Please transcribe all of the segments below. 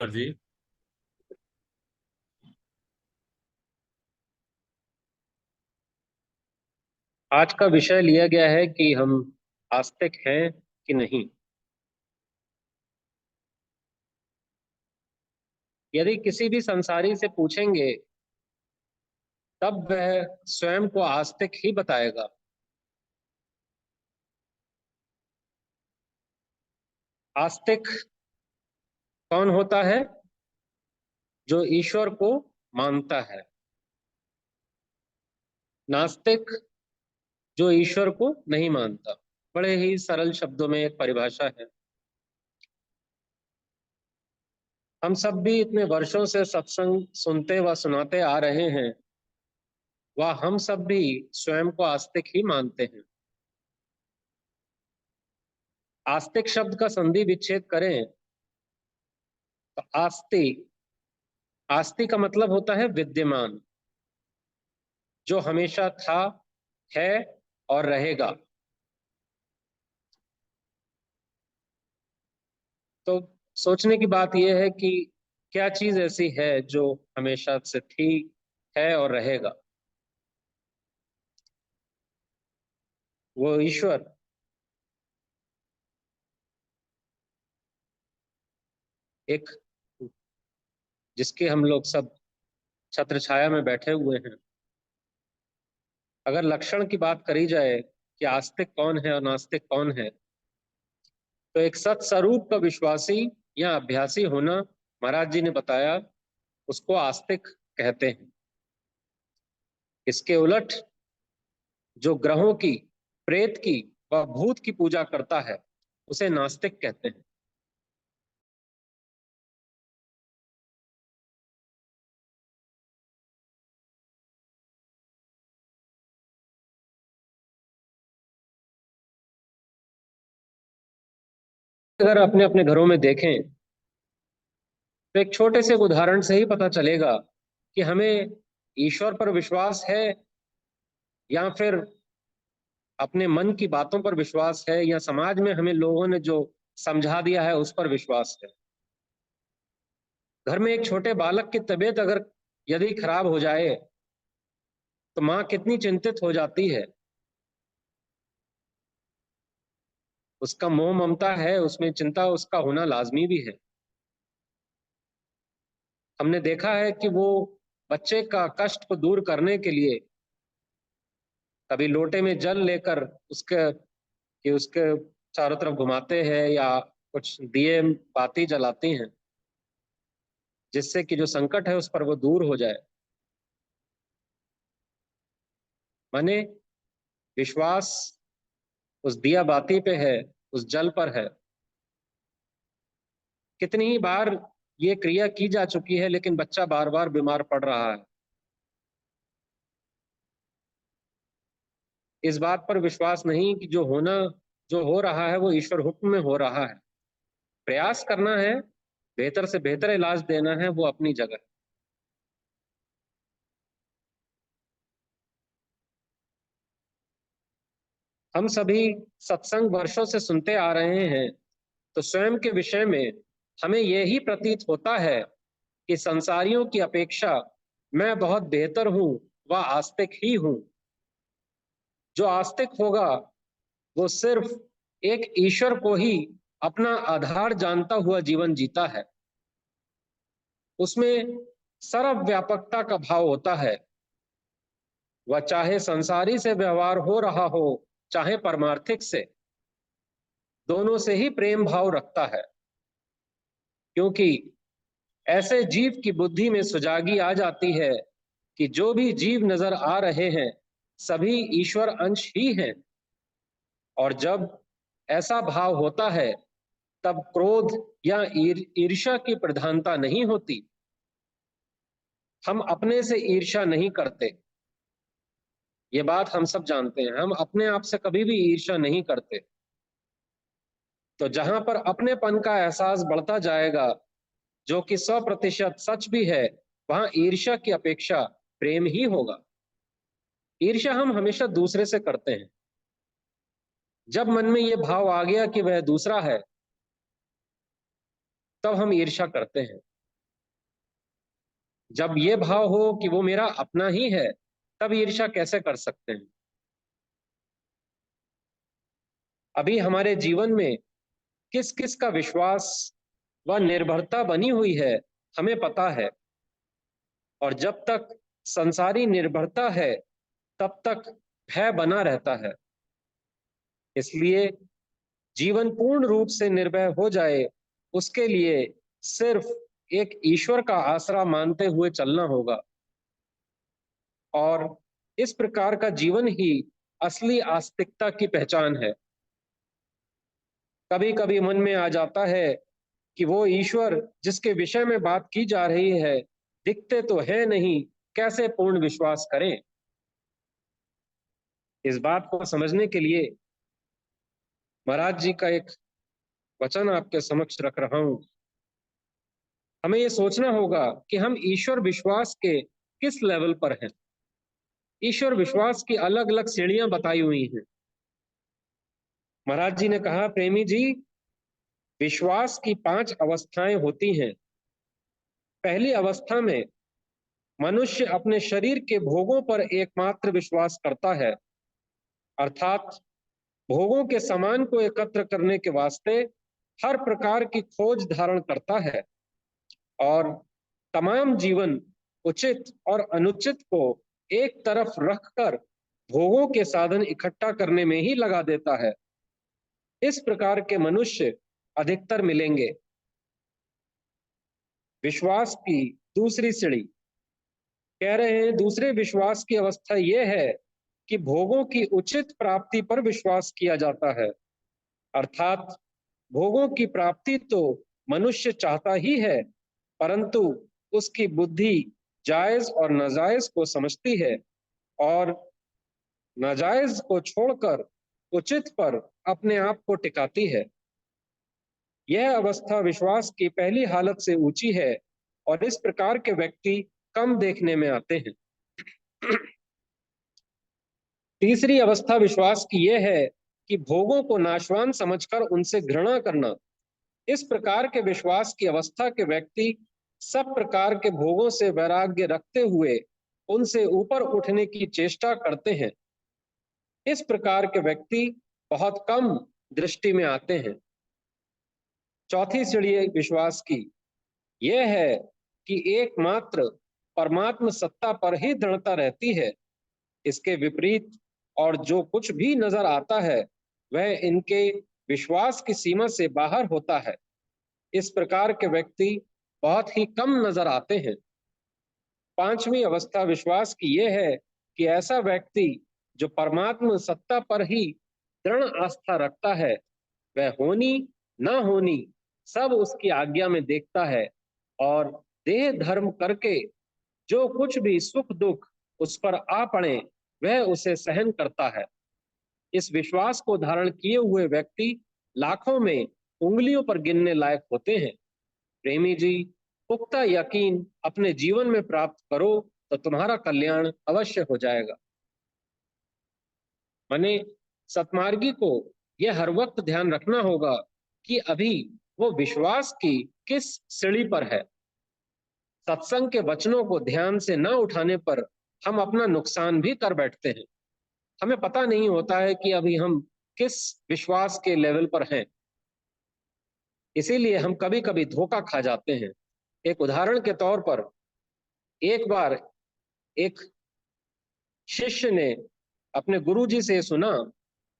Sir जी। आज का विषय लिया गया है कि हम आस्तिक हैं कि नहीं। यदि किसी भी संसारी से पूछेंगे तब वह स्वयं को आस्तिक ही बताएगा। आस्तिक कौन होता है? जो ईश्वर को मानता है। नास्तिक जो ईश्वर को नहीं मानता। बड़े ही सरल शब्दों में एक परिभाषा है। हम सब भी इतने वर्षों से सत्संग सुनते व सुनाते आ रहे हैं, वह हम सब भी स्वयं को आस्तिक ही मानते हैं। आस्तिक शब्द का संधि विच्छेद करें तो आस्ति आस्ति का मतलब होता है विद्यमान, जो हमेशा था, है और रहेगा। तो सोचने की बात यह है कि क्या चीज ऐसी है जो हमेशा से थी, है और रहेगा? वो ईश्वर। एक जिसके हम लोग सब छत्र छाया में बैठे हुए हैं। अगर लक्षण की बात करी जाए कि आस्तिक कौन है और नास्तिक कौन है, तो एक सत्स्वरूप का विश्वासी या अभ्यासी होना, महाराज जी ने बताया, उसको आस्तिक कहते हैं। इसके उलट जो ग्रहों की, प्रेत की व भूत की पूजा करता है, उसे नास्तिक कहते हैं। अगर अपने अपने घरों में देखें तो एक छोटे से उदाहरण से ही पता चलेगा कि हमें ईश्वर पर विश्वास है या फिर अपने मन की बातों पर विश्वास है, या समाज में हमें लोगों ने जो समझा दिया है उस पर विश्वास है। घर में एक छोटे बालक की तबीयत अगर यदि खराब हो जाए तो माँ कितनी चिंतित हो जाती है। उसका मोह ममता है, उसमें चिंता उसका होना लाजमी भी है। हमने देखा है कि वो बच्चे का कष्ट को दूर करने के लिए कभी लोटे में जल लेकर उसके चारों तरफ घुमाते हैं, या कुछ दिए बाती जलाती हैं, जिससे कि जो संकट है उस पर वो दूर हो जाए। माने विश्वास उस दिया बाती पे है, उस जल पर है। कितनी ही बार ये क्रिया की जा चुकी है, लेकिन बच्चा बार बार बीमार पड़ रहा है। इस बात पर विश्वास नहीं कि जो हो रहा है वो ईश्वर हुक्म में हो रहा है। प्रयास करना है, बेहतर से बेहतर इलाज देना है, वो अपनी जगह। हम सभी सत्संग वर्षों से सुनते आ रहे हैं, तो स्वयं के विषय में हमें यही प्रतीत होता है कि संसारियों की अपेक्षा मैं बहुत बेहतर हूं, वह आस्तिक ही हूं। जो आस्तिक होगा वो सिर्फ एक ईश्वर को ही अपना आधार जानता हुआ जीवन जीता है। उसमें सर्वव्यापकता का भाव होता है। वह चाहे संसारी से व्यवहार हो रहा हो, चाहे परमार्थिक से, दोनों से ही प्रेम भाव रखता है। क्योंकि ऐसे जीव की बुद्धि में सुजागी आ जाती है कि जो भी जीव नजर आ रहे हैं सभी ईश्वर अंश ही हैं। और जब ऐसा भाव होता है तब क्रोध या ईर्ष्या की प्रधानता नहीं होती। हम अपने से ईर्ष्या नहीं करते, ये बात हम सब जानते हैं। हम अपने आप से कभी भी ईर्ष्या नहीं करते। तो जहां पर अपनेपन का एहसास बढ़ता जाएगा, जो कि 100% सच भी है, वहां ईर्ष्या की अपेक्षा प्रेम ही होगा। ईर्ष्या हम हमेशा दूसरे से करते हैं। जब मन में यह भाव आ गया कि वह दूसरा है, तब हम ईर्ष्या करते हैं। जब ये भाव हो कि वो मेरा अपना ही है, तब ईर्ष्या कैसे कर सकते हैं? अभी हमारे जीवन में किस किस का विश्वास व निर्भरता बनी हुई है, हमें पता है। और जब तक संसारी निर्भरता है, तब तक भय बना रहता है। इसलिए जीवन पूर्ण रूप से निर्भय हो जाए, उसके लिए सिर्फ एक ईश्वर का आसरा मानते हुए चलना होगा। और इस प्रकार का जीवन ही असली आस्तिकता की पहचान है। कभी कभी मन में आ जाता है कि वो ईश्वर जिसके विषय में बात की जा रही है, दिखते तो है नहीं, कैसे पूर्ण विश्वास करें? इस बात को समझने के लिए महाराज जी का एक वचन आपके समक्ष रख रहा हूं। हमें ये सोचना होगा कि हम ईश्वर विश्वास के किस लेवल पर हैं। ईश्वर विश्वास की अलग अलग सीढ़ियां बताई हुई हैं। महाराज जी ने कहा, प्रेमी जी, विश्वास की 5 अवस्थाएं होती हैं। पहली अवस्था में मनुष्य अपने शरीर के भोगों पर एकमात्र विश्वास करता है, अर्थात भोगों के सामान को एकत्र करने के वास्ते हर प्रकार की खोज धारण करता है और तमाम जीवन उचित और अनुचित को एक तरफ रखकर भोगों के साधन इकट्ठा करने में ही लगा देता है। इस प्रकार के मनुष्य अधिकतर मिलेंगे। विश्वास की दूसरी सीढ़ी कह रहे हैं, दूसरे विश्वास की अवस्था यह है कि भोगों की उचित प्राप्ति पर विश्वास किया जाता है, अर्थात भोगों की प्राप्ति तो मनुष्य चाहता ही है, परंतु उसकी बुद्धि जायज और नाजायज को समझती है और नाजायज को छोड़कर उचित पर अपने आप को टिकाती है। यह अवस्था विश्वास की पहली हालत से ऊंची है और इस प्रकार के व्यक्ति कम देखने में आते हैं। तीसरी अवस्था विश्वास की यह है कि भोगों को नाशवान समझकर उनसे घृणा करना। इस प्रकार के विश्वास की अवस्था के व्यक्ति सब प्रकार के भोगों से वैराग्य रखते हुए उनसे ऊपर उठने की चेष्टा करते हैं। इस प्रकार के व्यक्ति बहुत कम दृष्टि में आते हैं। चौथी सीढ़ी विश्वास की यह है कि एकमात्र परमात्म सत्ता पर ही दृढ़ता रहती है। इसके विपरीत और जो कुछ भी नजर आता है, वह इनके विश्वास की सीमा से बाहर होता है। इस प्रकार के व्यक्ति बहुत ही कम नजर आते हैं। पांचवी अवस्था विश्वास की यह है कि ऐसा व्यक्ति जो परमात्म सत्ता पर ही दृढ़ आस्था रखता है, वह होनी ना होनी सब उसकी आज्ञा में देखता है और देह धर्म करके जो कुछ भी सुख दुख उस पर आ पड़े, वह उसे सहन करता है। इस विश्वास को धारण किए हुए व्यक्ति लाखों में उंगलियों पर गिनने लायक होते हैं। प्रेमी जी, पुख्ता यकीन अपने जीवन में प्राप्त करो तो तुम्हारा कल्याण अवश्य हो जाएगा। माने सतमार्गी को यह हर वक्त ध्यान रखना होगा कि अभी वो विश्वास की किस सीढ़ी पर है। सत्संग के वचनों को ध्यान से न उठाने पर हम अपना नुकसान भी कर बैठते हैं। हमें पता नहीं होता है कि अभी हम किस विश्वास के लेवल पर हैं, इसीलिए हम कभी कभी धोखा खा जाते हैं। एक उदाहरण के तौर पर, एक बार एक शिष्य ने अपने गुरुजी से सुना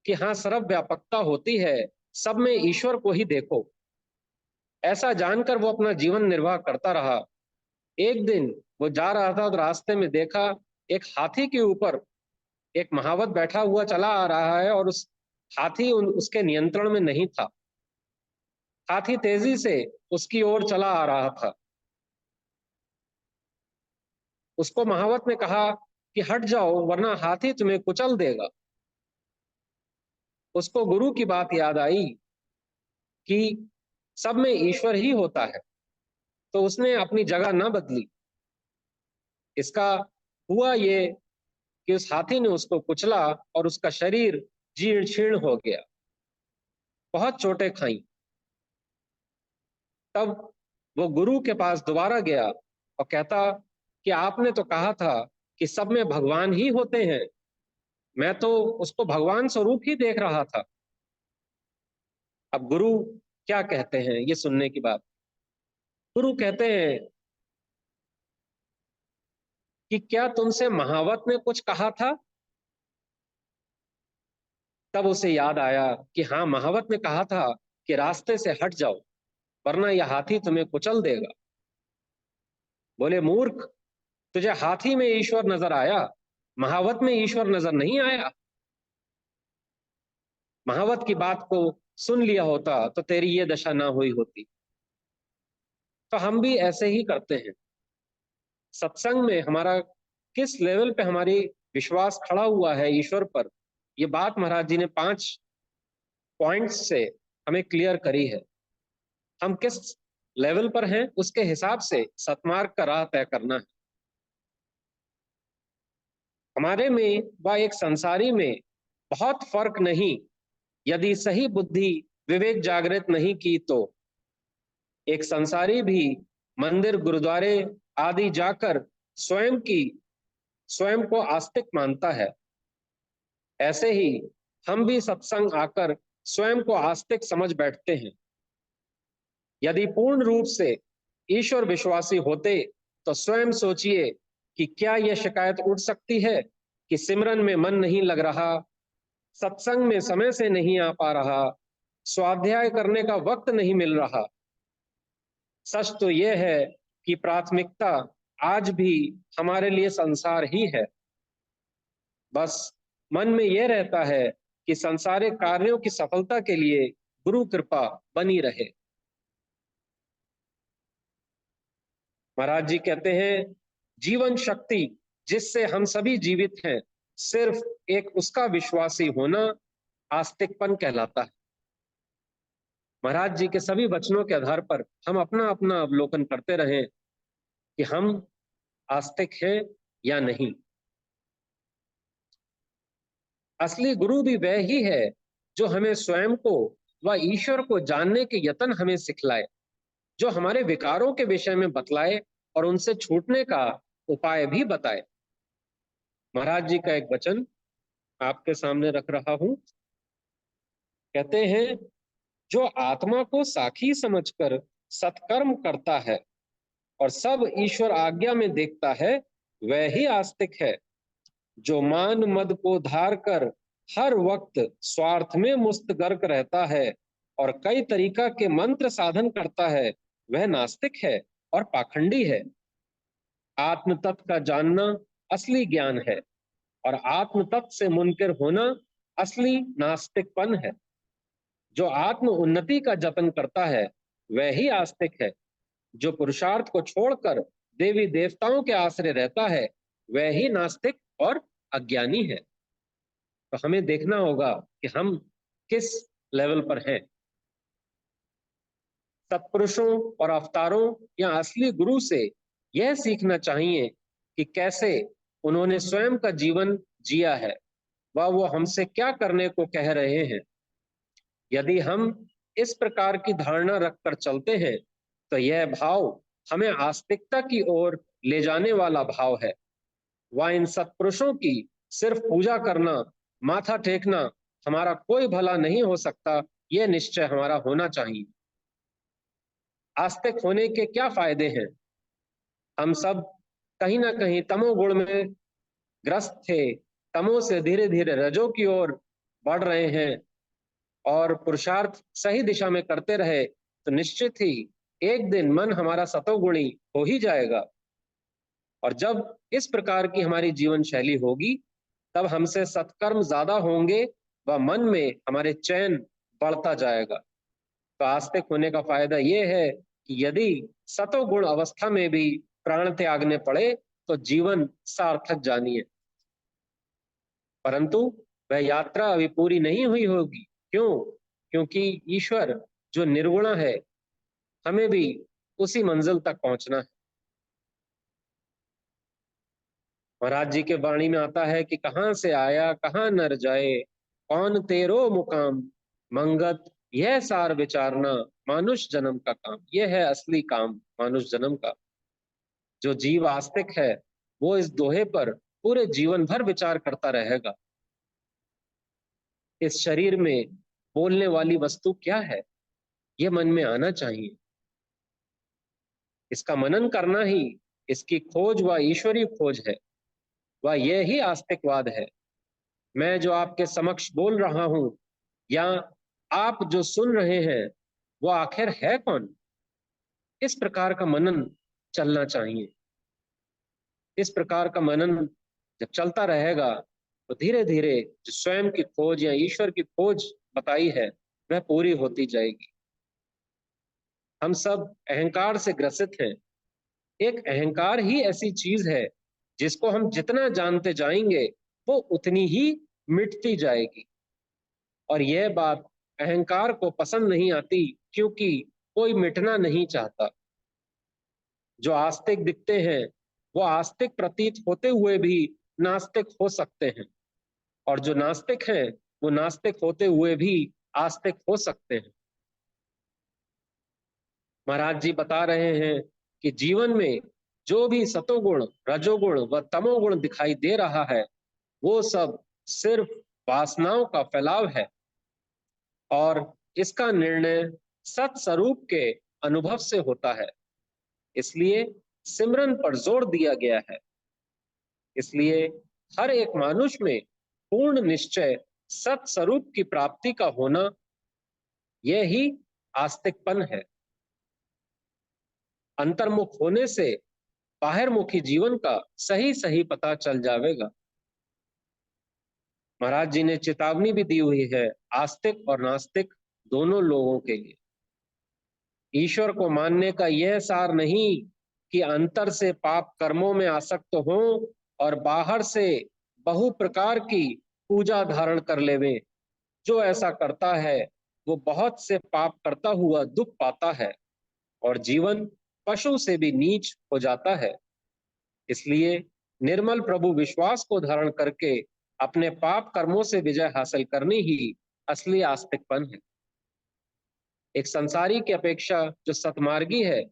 कि हाँ, सर्व व्यापकता होती है, सब में ईश्वर को ही देखो। ऐसा जानकर वो अपना जीवन निर्वाह करता रहा। एक दिन वो जा रहा था तो रास्ते में देखा एक हाथी के ऊपर एक महावत बैठा हुआ चला आ रहा है और उस हाथी उसके नियंत्रण में नहीं था। हाथी तेजी से उसकी ओर चला आ रहा था। उसको महावत ने कहा कि हट जाओ वरना हाथी तुम्हें कुचल देगा। उसको गुरु की बात याद आई कि सब में ईश्वर ही होता है, तो उसने अपनी जगह न बदली। इसका हुआ ये कि उस हाथी ने उसको कुचला और उसका शरीर जीर्ण शीर्ण हो गया, बहुत चोटें खाई। तब वो गुरु के पास दोबारा गया और कहता कि आपने तो कहा था कि सब में भगवान ही होते हैं, मैं तो उसको भगवान स्वरूप ही देख रहा था। अब गुरु क्या कहते हैं ये सुनने की बात, गुरु कहते हैं कि क्या तुमसे महावत ने कुछ कहा था? तब उसे याद आया कि हाँ, महावत ने कहा था कि रास्ते से हट जाओ वरना यह हाथी तुम्हें कुचल देगा। बोले मूर्ख, तुझे हाथी में ईश्वर नजर आया, महावत में ईश्वर नजर नहीं आया। महावत की बात को सुन लिया होता तो तेरी ये दशा ना हुई होती। तो हम भी ऐसे ही करते हैं। सत्संग में हमारा किस लेवल पे हमारी विश्वास खड़ा हुआ है ईश्वर पर, ये बात महाराज जी ने 5 पॉइंट्स से हमें क्लियर करी है। हम किस लेवल पर हैं उसके हिसाब से सतमार्ग का राह तय करना है। हमारे में व एक संसारी में बहुत फर्क नहीं, यदि सही बुद्धि विवेक जागृत नहीं की तो। एक संसारी भी मंदिर गुरुद्वारे आदि जाकर स्वयं को आस्तिक मानता है, ऐसे ही हम भी सत्संग आकर स्वयं को आस्तिक समझ बैठते हैं। यदि पूर्ण रूप से ईश्वर विश्वासी होते तो स्वयं सोचिए कि क्या यह शिकायत उठ सकती है कि सिमरन में मन नहीं लग रहा, सत्संग में समय से नहीं आ पा रहा, स्वाध्याय करने का वक्त नहीं मिल रहा। सच तो यह है कि प्राथमिकता आज भी हमारे लिए संसार ही है। बस मन में यह रहता है कि संसारिक कार्यों की सफलता के लिए गुरु कृपा बनी रहे। महाराज जी कहते हैं जीवन शक्ति जिससे हम सभी जीवित हैं, सिर्फ एक उसका विश्वासी होना आस्तिकपन कहलाता है। महाराज जी के सभी वचनों के आधार पर हम अपना अपना अवलोकन करते रहें कि हम आस्तिक हैं या नहीं। असली गुरु भी वह ही है जो हमें स्वयं को व ईश्वर को जानने के यत्न हमें सिखलाए, जो हमारे विकारों के विषय में बतलाए और उनसे छूटने का उपाय भी बताए। महाराज जी का एक वचन आपके सामने रख रहा हूं। कहते हैं जो आत्मा को साखी समझकर सत्कर्म करता है और सब ईश्वर आज्ञा में देखता है, वह ही आस्तिक है। जो मान मद को धार कर हर वक्त स्वार्थ में मुस्तगर्क रहता है और कई तरीका के मंत्र साधन करता है, वह नास्तिक है और पाखंडी है। आत्म तत्व का जानना असली ज्ञान है और आत्म तत्व से मुनकर होना असली नास्तिकपन है। जो आत्म उन्नति का जतन करता है वह ही आस्तिक है। जो पुरुषार्थ को छोड़कर देवी देवताओं के आश्रय रहता है वह ही नास्तिक और अज्ञानी है। तो हमें देखना होगा कि हम किस लेवल पर हैं। सत्पुरुषों और अवतारों या असली गुरु से यह सीखना चाहिए कि कैसे उन्होंने स्वयं का जीवन जिया है व वो हमसे क्या करने को कह रहे हैं। यदि हम इस प्रकार की धारणा रखकर चलते हैं तो यह भाव हमें आस्तिकता की ओर ले जाने वाला भाव है। वह इन सत्पुरुषों की सिर्फ पूजा करना, माथा टेकना हमारा कोई भला नहीं हो सकता, यह निश्चय हमारा होना चाहिए। आस्तिक होने के क्या फायदे हैं? हम सब कहीं ना कहीं तमोगुण में ग्रस्त थे, तमो से धीरे धीरे रजो की ओर बढ़ रहे हैं और पुरुषार्थ सही दिशा में करते रहे तो निश्चित ही एक दिन मन हमारा सतोगुणी हो ही जाएगा। और जब इस प्रकार की हमारी जीवन शैली होगी तब हमसे सत्कर्म ज्यादा होंगे व मन में हमारे चैन बढ़ता जाएगा। तो आस्तिक होने का फायदा यह है कि यदि सतोगुण अवस्था में भी प्राण त्यागने पड़े तो जीवन सार्थक जानिए। परंतु वह यात्रा अभी पूरी नहीं हुई होगी। क्यों? क्योंकि ईश्वर जो निर्गुण है, हमें भी उसी मंजिल तक पहुंचना है। महाराज जी के वाणी में आता है कि कहां से आया कहां नर जाए, कौन तेरो मुकाम, मंगत यह सार विचारना मानुष जन्म का काम, यह है असली काम मानुष जन्म का। जो जीव आस्तिक है वो इस दोहे पर पूरे जीवन भर विचार करता रहेगा। इस शरीर में बोलने वाली वस्तु क्या है, यह मन में आना चाहिए। इसका मनन करना ही इसकी खोज व ईश्वरीय खोज है, वह यह ही आस्तिकवाद है। मैं जो आपके समक्ष बोल रहा हूं या आप जो सुन रहे हैं, वो आखिर है कौन? इस प्रकार का मनन चलना चाहिए। इस प्रकार का मनन जब चलता रहेगा तो धीरे धीरे जो स्वयं की खोज या ईश्वर की खोज बताई है वह पूरी होती जाएगी। हम सब अहंकार से ग्रसित हैं। एक अहंकार ही ऐसी चीज है जिसको हम जितना जानते जाएंगे वो उतनी ही मिटती जाएगी। और यह बात अहंकार को पसंद नहीं आती, क्योंकि कोई मिटना नहीं चाहता। जो आस्तिक दिखते हैं वो आस्तिक प्रतीत होते हुए भी नास्तिक हो सकते हैं, और जो नास्तिक हैं वो नास्तिक होते हुए भी आस्तिक हो सकते हैं। महाराज जी बता रहे हैं कि जीवन में जो भी सतोगुण, रजोगुण व तमोगुण दिखाई दे रहा है वो सब सिर्फ वासनाओं का फैलाव है, और इसका निर्णय सत स्वरूप के अनुभव से होता है। इसलिए सिमरन पर जोर दिया गया है। इसलिए हर एक मानुष में पूर्ण निश्चय सत स्वरूप की प्राप्ति का होना, यह ही आस्तिकपन है। अंतर्मुख होने से बाहिर्मुखी जीवन का सही सही पता चल जाएगा। महाराज जी ने चेतावनी भी दी हुई है आस्तिक और नास्तिक दोनों लोगों के लिए। ईश्वर को मानने का यह सार नहीं कि अंतर से पाप कर्मों में आसक्त हो और बाहर से बहु प्रकार की पूजा धारण कर लेवे। जो ऐसा करता है वो बहुत से पाप करता हुआ दुख पाता है और जीवन पशु से भी नीच हो जाता है। इसलिए निर्मल प्रभु विश्वास को धारण करके अपने पाप कर्मों से विजय हासिल करनी ही असली आस्तिकपन है। एक संसारी की अपेक्षा जो सतमार्गी है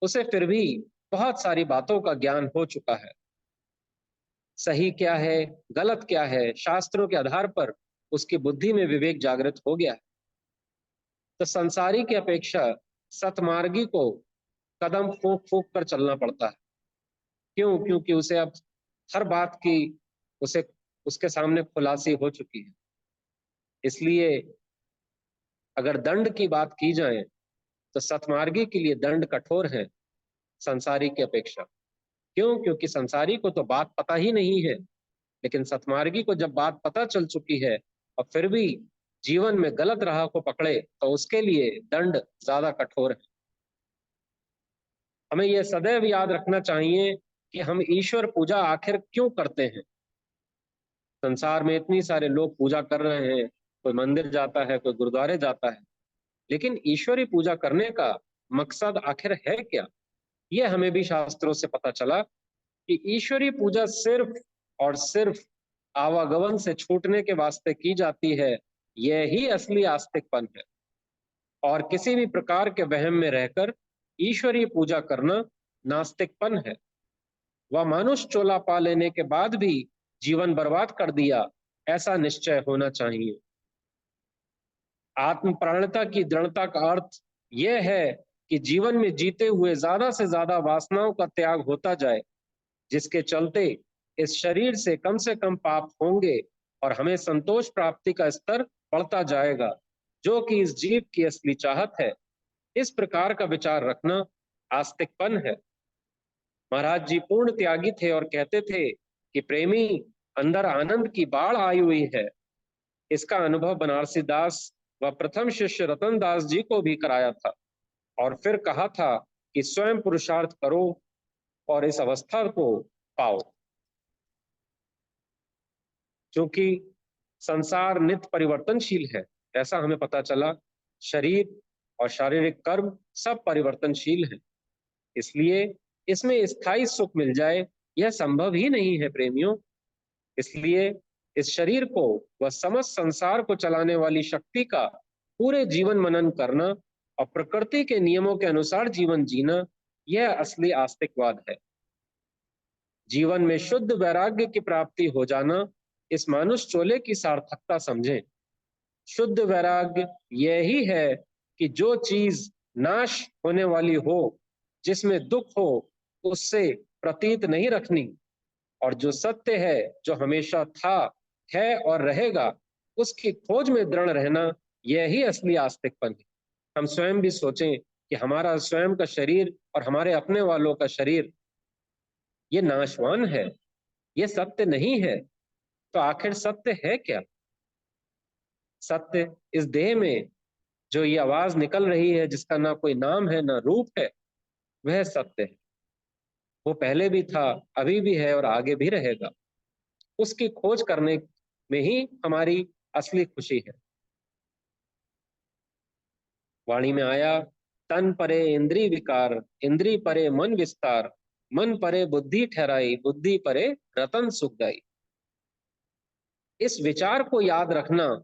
उसे फिर भी बहुत सारी बातों का ज्ञान हो चुका है। सही क्या है, गलत क्या है, शास्त्रों के आधार पर उसकी बुद्धि में विवेक जागृत हो गया है। तो संसारी की अपेक्षा सतमार्गी को कदम फूंक फूंक कर चलना पड़ता है। क्यों? क्योंकि उसे अब हर बात की उसे उसके सामने खुलासी हो चुकी है। इसलिए अगर दंड की बात की जाए तो सतमार्गी के लिए दंड कठोर है संसारी की अपेक्षा। क्यों? क्योंकि संसारी को तो बात पता ही नहीं है, लेकिन सतमार्गी को जब बात पता चल चुकी है और फिर भी जीवन में गलत राह को पकड़े तो उसके लिए दंड ज्यादा कठोर है। हमें यह सदैव याद रखना चाहिए कि हम ईश्वर पूजा आखिर क्यों करते हैं। संसार में इतनी सारे लोग पूजा कर रहे हैं, कोई मंदिर जाता है, कोई गुरुद्वारे जाता है, लेकिन ईश्वरी पूजा करने का मकसद आखिर है क्या? यह हमें भी शास्त्रों से पता चला कि ईश्वरी पूजा सिर्फ और सिर्फ आवागमन से छूटने के वास्ते की जाती है। यह ही असली आस्तिकपन है। और किसी भी प्रकार के वहम में रहकर ईश्वरीय पूजा करना नास्तिकपन है। वह मनुष्य चोला पा लेने के बाद भी जीवन बर्बाद कर दिया, ऐसा निश्चय होना चाहिए। आत्म प्रणता की दृढ़ता का अर्थ यह है कि जीवन में जीते हुए ज्यादा से ज्यादा वासनाओं का त्याग होता जाए, जिसके चलते इस शरीर से कम पाप होंगे और हमें संतोष प्राप्ति का स्तर बढ़ता जाएगा, जो कि इस जीव की असली चाहत है। इस प्रकार का विचार रखना आस्तिकपन है। महाराज जी पूर्ण त्यागी थे और कहते थे कि प्रेमी अंदर आनंद की बाढ़ आई हुई है। इसका अनुभव बनारसी दास व प्रथम शिष्य रतन दास जी को भी कराया था, और फिर कहा था कि स्वयं पुरुषार्थ करो और इस अवस्था को पाओ। क्योंकि संसार नित्य परिवर्तनशील है, ऐसा हमें पता चला। शरीर और शारीरिक कर्म सब परिवर्तनशील है। इसलिए इसमें स्थायी सुख मिल जाए यह संभव ही नहीं है प्रेमियों। इसलिए इस शरीर को व समस्त संसार को चलाने वाली शक्ति का पूरे जीवन मनन करना और प्रकृति के नियमों के अनुसार जीवन जीना, यह असली आस्तिकवाद है। जीवन में शुद्ध वैराग्य की प्राप्ति हो जाना इस मानुष चोले की सार्थकता समझें। शुद्ध वैराग्य यही है कि जो चीज नाश होने वाली हो, जिसमें दुख हो, उससे प्रतीत नहीं रखनी, और जो सत्य है, जो हमेशा था, है और रहेगा, उसकी खोज में दृढ़ रहना, यही असली आस्तिकपन है। हम स्वयं भी सोचें कि हमारा स्वयं का शरीर और हमारे अपने वालों का शरीर ये नाशवान है, ये सत्य नहीं है। तो आखिर सत्य है क्या? सत्य इस देह में जो ये आवाज निकल रही है, जिसका ना कोई नाम है ना रूप है, वह सत्य है। वो पहले भी था, अभी भी है और आगे भी रहेगा। उसकी खोज करने में ही हमारी असली खुशी है। वाणी में आया, तन परे इंद्री विकार, इंद्री परे मन विस्तार, मन परे बुद्धि ठहराई, बुद्धि परे रतन सुखदाई। इस विचार को याद रखना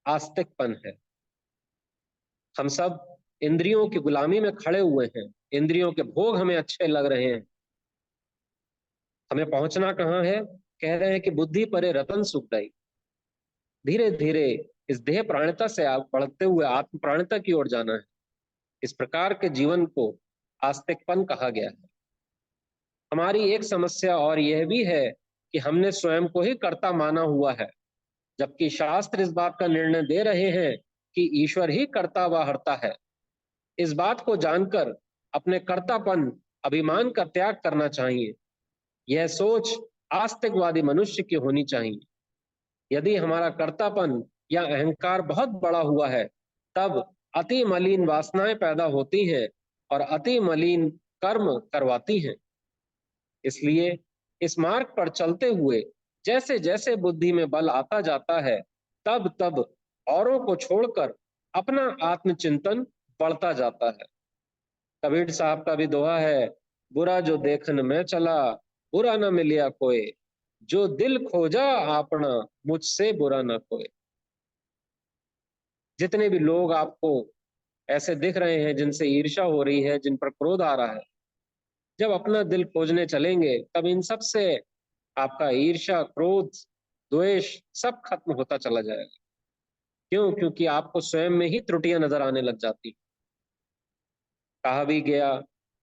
आस्तिकपन है। हम सब इंद्रियों की गुलामी में खड़े हुए हैं, इंद्रियों के भोग हमें अच्छे लग रहे हैं। हमें पहुंचना कहाँ है? कह रहे हैं कि बुद्धि परे रतन सुखदाई। धीरे धीरे इस देह प्राणता से आप बढ़ते हुए आत्म प्राणता की ओर जाना है। इस प्रकार के जीवन को आस्तिकपन कहा गया है। हमारी एक समस्या और यह भी है कि हमने स्वयं को ही कर्ता माना हुआ है, जबकि शास्त्र इस बात का निर्णय दे रहे हैं कि ईश्वर ही कर्ता व हर्ता है। इस बात को जानकर अपने कर्तापन, अभिमान का त्याग करना चाहिए। यह सोच आस्तिकवादी मनुष्य की होनी चाहिए। यदि हमारा कर्तापन या अहंकार बहुत बड़ा हुआ है, तब अति मलिन वासनाएं पैदा होती हैं और अति मलिन कर्म करवाती हैं। इसलिए इस मार्ग पर चलते हुए जैसे जैसे बुद्धि में बल आता जाता है, तब तब औरों को छोड़कर अपना आत्मचिंतन बढ़ता जाता है। कबीर साहब का भी दोहा है, बुरा जो देखन में चला, बुरा न मिलिया कोई, जो दिल खोजा आपना, मुझसे बुरा न कोई। जितने भी लोग आपको ऐसे दिख रहे हैं जिनसे ईर्ष्या हो रही है, जिन पर क्रोध आ रहा है, जब अपना दिल खोजने चलेंगे, तब इन सब से आपका ईर्ष्या, क्रोध, द्वेष सब खत्म होता चला जाएगा। क्यों? क्योंकि आपको स्वयं में ही त्रुटियां नजर आने लग जाती। कहा भी गया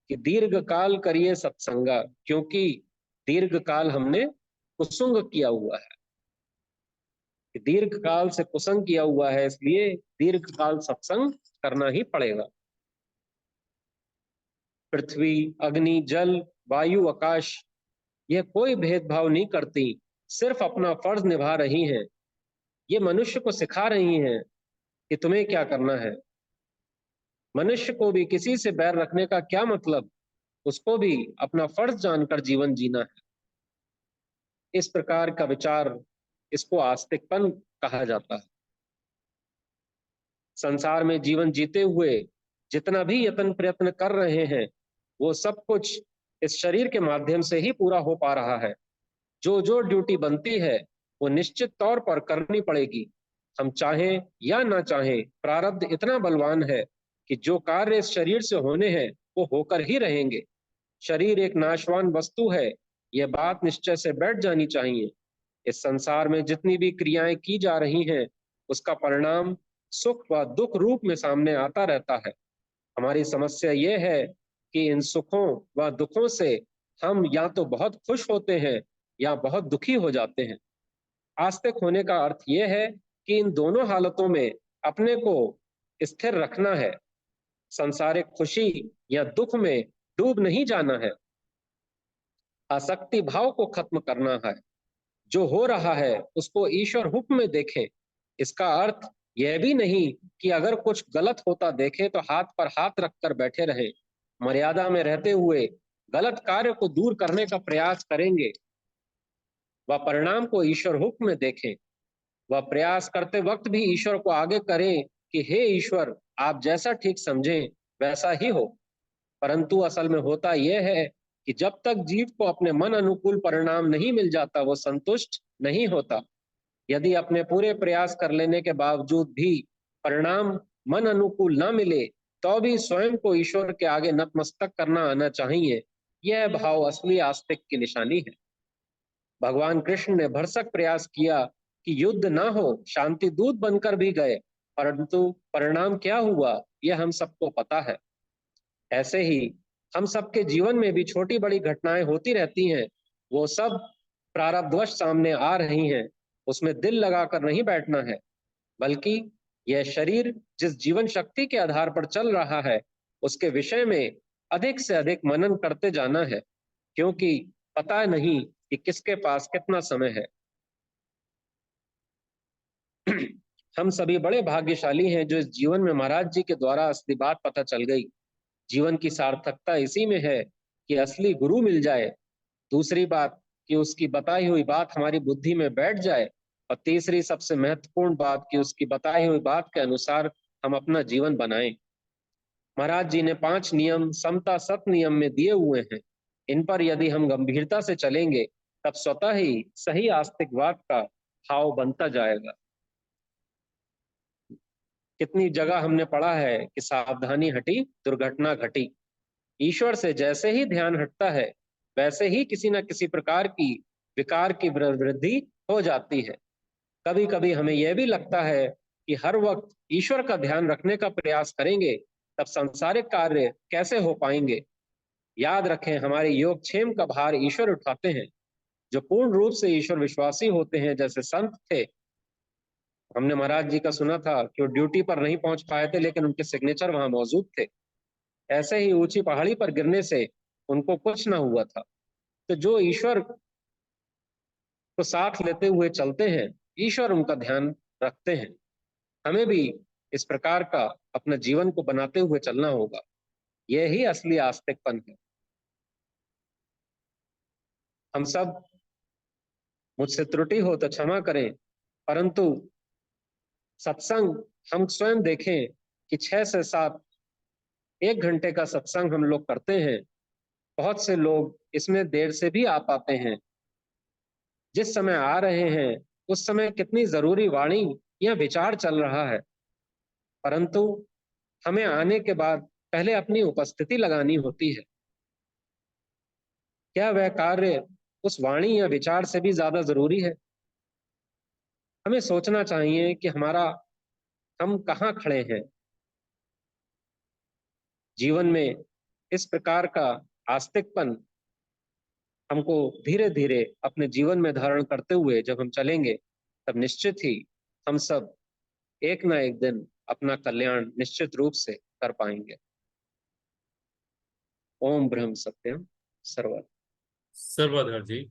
कि दीर्घ काल करिए सत्संगा, क्योंकि दीर्घ काल हमने कुसुंग किया हुआ है। दीर्घ काल से कुसंग किया हुआ है, इसलिए दीर्घ काल सत्संग करना ही पड़ेगा। पृथ्वी, अग्नि, जल, वायु, आकाश, यह कोई भेदभाव नहीं करती, सिर्फ अपना फर्ज निभा रही हैं। ये मनुष्य को सिखा रही हैं कि तुम्हें क्या करना है। मनुष्य को भी किसी से बैर रखने का क्या मतलब, उसको भी अपना फर्ज जानकर जीवन जीना है। इस प्रकार का विचार, इसको आस्तिकपन कहा जाता है। संसार में जीवन जीते हुए जितना भी यत्न प्रयत्न कर रहे हैं, वो सब कुछ इस शरीर के माध्यम से ही पूरा हो पा रहा है। जो जो ड्यूटी बनती है, वो निश्चित तौर पर करनी पड़ेगी। हम चाहें या ना चाहें, प्रारब्ध इतना बलवान है कि जो कार्य इस शरीर से होने हैं, वो होकर ही रहेंगे। शरीर एक नाशवान वस्तु है, यह बात निश्चय से बैठ जानी चाहिए। इस संसार में जितनी भी क्रियाएं की जा रही हैं, उसका परिणाम सुख व दुख रूप में सामने आता रहता है। हमारी समस्या यह है कि इन सुखों व दुखों से हम या तो बहुत खुश होते हैं या बहुत दुखी हो जाते हैं। आस्तिक होने का अर्थ यह है कि इन दोनों हालतों में अपने को स्थिर रखना है। संसारिक खुशी या दुख में डूब नहीं जाना है। आसक्ति भाव को खत्म करना है। जो हो रहा है उसको ईश्वर हुक्म में देखें। इसका अर्थ यह भी नहीं कि अगर कुछ गलत होता देखे तो हाथ पर हाथ रखकर बैठे रहे। मर्यादा में रहते हुए गलत कार्य को दूर करने का प्रयास करेंगे। वह परिणाम को ईश्वर हुक्म में देखें। वह प्रयास करते वक्त भी ईश्वर को आगे करें कि हे ईश्वर, आप जैसा ठीक समझें वैसा ही हो। परंतु असल में होता यह है कि जब तक जीव को अपने मन अनुकूल परिणाम नहीं मिल जाता, वो संतुष्ट नहीं होता। यदि अपने पूरे प्रयास कर लेने के बावजूद भी परिणाम मन अनुकूल ना मिले तो भी स्वयं को ईश्वर के आगे नतमस्तक करना आना चाहिए। यह भाव असली आस्तिक की निशानी है। भगवान कृष्ण ने भरसक प्रयास किया कि युद्ध ना हो, शांति दूत बनकर भी गए, परंतु परिणाम क्या हुआ यह हम सबको पता है। ऐसे ही हम सबके जीवन में भी छोटी बड़ी घटनाएं होती रहती हैं, वो सब प्रारब्धवश सामने आ रही हैं। उसमें दिल लगाकर नहीं बैठना है, बल्कि यह शरीर जिस जीवन शक्ति के आधार पर चल रहा है उसके विषय में अधिक से अधिक मनन करते जाना है, क्योंकि पता नहीं कि किसके पास कितना समय है। हम सभी बड़े भाग्यशाली हैं जो इस जीवन में महाराज जी के द्वारा असली बात पता चल गई। जीवन की सार्थकता इसी में है कि असली गुरु मिल जाए, दूसरी बात कि उसकी बताई हुई बात हमारी बुद्धि में बैठ जाए, और तीसरी सबसे महत्वपूर्ण बात कि उसकी बताई हुई बात के अनुसार हम अपना जीवन बनाएं। महाराज जी ने 5 नियम समता सत नियम में दिए हुए हैं। इन पर यदि हम गंभीरता से चलेंगे तब स्वतः ही सही आस्तिकवाद का भाव बनता जाएगा। कितनी जगह हमने पढ़ा है कि सावधानी हटी दुर्घटना घटी। ईश्वर से जैसे ही ध्यान हटता है वैसे ही किसी न किसी प्रकार की विकार की वृद्धि हो जाती है। कभी कभी हमें यह भी लगता है कि हर वक्त ईश्वर का ध्यान रखने का प्रयास करेंगे तब सांसारिक कार्य कैसे हो पाएंगे। याद रखें, हमारे योगक्षेम का भार ईश्वर उठाते हैं। जो पूर्ण रूप से ईश्वर विश्वासी होते हैं, जैसे संत थे, हमने महाराज जी का सुना था कि वो ड्यूटी पर नहीं पहुंच पाए थे लेकिन उनके सिग्नेचर वहां मौजूद थे। ऐसे ही ऊंची पहाड़ी पर गिरने से उनको कुछ ना हुआ था। तो जो ईश्वर को साथ लेते हुए चलते हैं, ईश्वर उनका ध्यान रखते हैं। हमें भी इस प्रकार का अपने जीवन को बनाते हुए चलना होगा। यही असली आस्तिकपन है। हम सब, मुझसे त्रुटि हो तो क्षमा करें, परंतु सत्संग हम स्वयं देखें कि 6 से 7 1 घंटे का सत्संग हम लोग करते हैं। बहुत से लोग इसमें देर से भी आ पाते हैं। जिस समय आ रहे हैं उस समय कितनी जरूरी वाणी या विचार चल रहा है, परंतु हमें आने के बाद पहले अपनी उपस्थिति लगानी होती है। क्या वह कार्य उस वाणी या विचार से भी ज्यादा जरूरी है? हमें सोचना चाहिए कि हम कहाँ खड़े हैं जीवन में। इस प्रकार का आस्तिकपन हमको धीरे धीरे अपने जीवन में धारण करते हुए जब हम चलेंगे तब निश्चित ही हम सब एक ना एक दिन अपना कल्याण निश्चित रूप से कर पाएंगे। ओम ब्रह्म सत्यम सर्वम। सर्वधर जी।